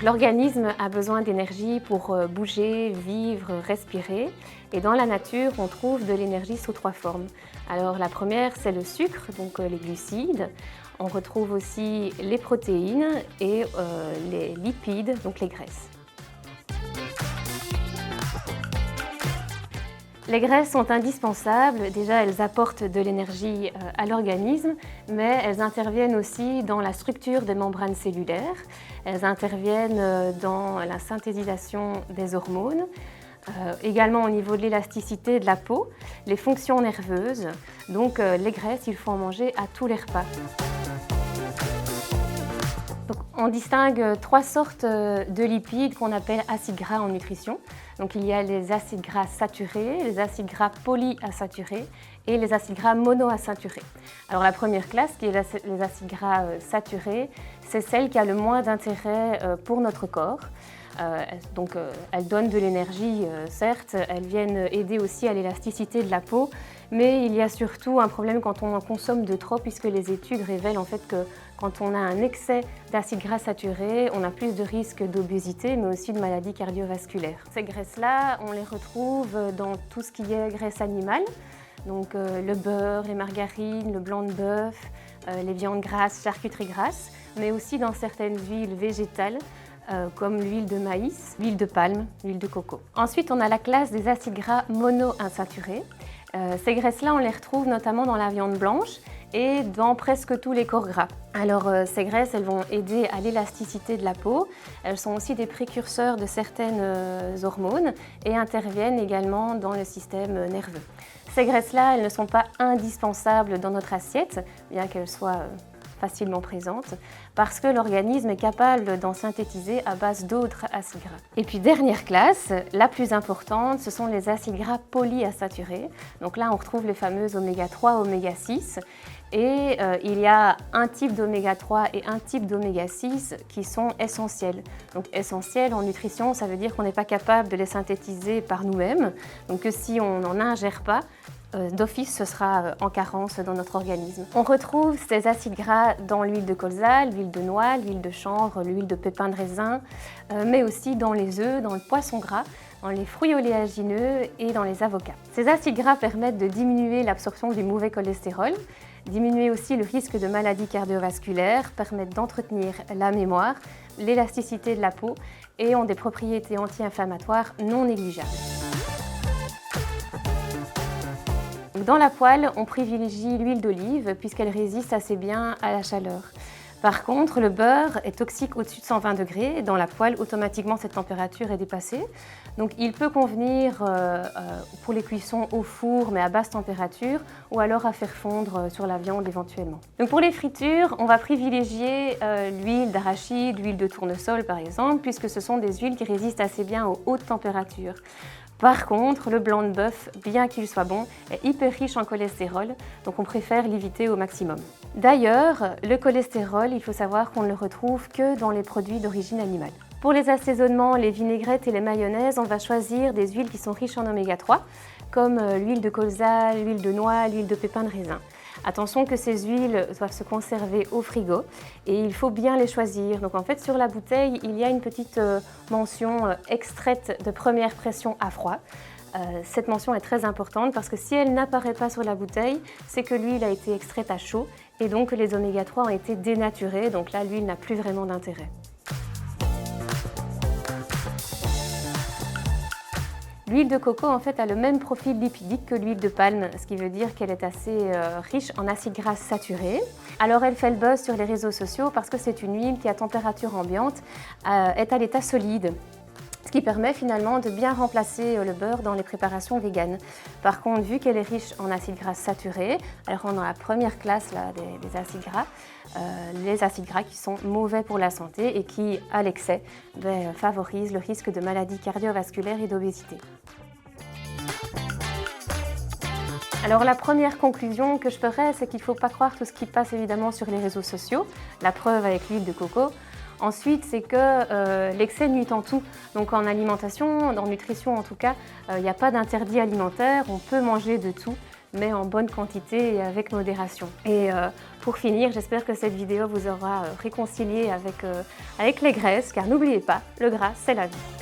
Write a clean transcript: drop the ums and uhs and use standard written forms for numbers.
Donc l'organisme a besoin d'énergie pour bouger, vivre, respirer. Et dans la nature, on trouve de l'énergie sous 3 formes. Alors la première, c'est le sucre, donc les glucides. On retrouve aussi les protéines et les lipides, donc les graisses. Les graisses sont indispensables. Déjà, elles apportent de l'énergie à l'organisme, mais elles interviennent aussi dans la structure des membranes cellulaires. Elles interviennent dans la synthétisation des hormones, également au niveau de l'élasticité de la peau, les fonctions nerveuses. Donc, les graisses, il faut en manger à tous les repas. Donc, on distingue 3 sortes de lipides qu'on appelle acides gras en nutrition. Donc, il y a les acides gras saturés, les acides gras polyinsaturés et les acides gras monoinsaturés. Alors la première classe, qui est les acides gras saturés, c'est celle qui a le moins d'intérêt pour notre corps. Elles donnent de l'énergie, certes, elles viennent aider aussi à l'élasticité de la peau, mais il y a surtout un problème quand on en consomme de trop, puisque les études révèlent en fait que quand on a un excès d'acides gras saturés, on a plus de risques d'obésité, mais aussi de maladies cardiovasculaires. Ces graisses-là, on les retrouve dans tout ce qui est graisse animale, donc le beurre, les margarines, le blanc de bœuf, les viandes grasses, charcuteries grasses, mais aussi dans certaines huiles végétales, comme l'huile de maïs, l'huile de palme, l'huile de coco. Ensuite, on a la classe des acides gras monoinsaturés. Ces graisses-là, on les retrouve notamment dans la viande blanche et dans presque tous les corps gras. Alors, ces graisses, elles vont aider à l'élasticité de la peau. Elles sont aussi des précurseurs de certaines hormones et interviennent également dans le système nerveux. Ces graisses-là, elles ne sont pas indispensables dans notre assiette, bien qu'elles soient facilement présentes, parce que l'organisme est capable d'en synthétiser à base d'autres acides gras. Et puis dernière classe, la plus importante, ce sont les acides gras polyinsaturés. Donc là, on retrouve les fameux oméga 3, oméga 6. Et il y a un type d'oméga 3 et un type d'oméga 6 qui sont essentiels. Donc essentiels en nutrition, ça veut dire qu'on n'est pas capable de les synthétiser par nous-mêmes. Donc que si on n'en ingère pas, d'office, ce sera en carence dans notre organisme. On retrouve ces acides gras dans l'huile de colza, l'huile de noix, l'huile de chanvre, l'huile de pépins de raisin, mais aussi dans les œufs, dans le poisson gras, dans les fruits oléagineux et dans les avocats. Ces acides gras permettent de diminuer l'absorption du mauvais cholestérol, diminuer aussi le risque de maladies cardiovasculaires, permettent d'entretenir la mémoire, l'élasticité de la peau et ont des propriétés anti-inflammatoires non négligeables. Dans la poêle, on privilégie l'huile d'olive puisqu'elle résiste assez bien à la chaleur. Par contre, le beurre est toxique au-dessus de 120 degrés. Dans la poêle, automatiquement, cette température est dépassée. Donc, il peut convenir pour les cuissons au four, mais à basse température, ou alors à faire fondre sur la viande éventuellement. Donc, pour les fritures, on va privilégier l'huile d'arachide, l'huile de tournesol par exemple, puisque ce sont des huiles qui résistent assez bien aux hautes températures. Par contre, le blanc de bœuf, bien qu'il soit bon, est hyper riche en cholestérol, donc on préfère l'éviter au maximum. D'ailleurs, le cholestérol, il faut savoir qu'on ne le retrouve que dans les produits d'origine animale. Pour les assaisonnements, les vinaigrettes et les mayonnaises, on va choisir des huiles qui sont riches en oméga 3, comme l'huile de colza, l'huile de noix, l'huile de pépins de raisin. Attention que ces huiles doivent se conserver au frigo et il faut bien les choisir. Donc en fait, sur la bouteille, il y a une petite mention extraite de première pression à froid. Cette mention est très importante parce que si elle n'apparaît pas sur la bouteille, c'est que l'huile a été extraite à chaud et donc que les oméga 3 ont été dénaturés. Donc là, l'huile n'a plus vraiment d'intérêt. L'huile de coco en fait a le même profil lipidique que l'huile de palme, ce qui veut dire qu'elle est assez riche en acides gras saturés. Alors elle fait le buzz sur les réseaux sociaux parce que c'est une huile qui à température ambiante est à l'état solide, ce qui permet finalement de bien remplacer le beurre dans les préparations véganes. Par contre, vu qu'elle est riche en acides gras saturés, alors on est dans la première classe là, des acides gras, les acides gras qui sont mauvais pour la santé et qui, à l'excès, favorisent le risque de maladies cardiovasculaires et d'obésité. Alors la première conclusion que je ferais, c'est qu'il ne faut pas croire tout ce qui passe évidemment sur les réseaux sociaux, la preuve avec l'huile de coco. Ensuite, c'est que l'excès nuit en tout. Donc en alimentation, en nutrition en tout cas, il n'y a pas d'interdit alimentaire, on peut manger de tout. mais en bonne quantité et avec modération. Et pour finir, j'espère que cette vidéo vous aura réconcilié avec les graisses, car n'oubliez pas, le gras, c'est la vie.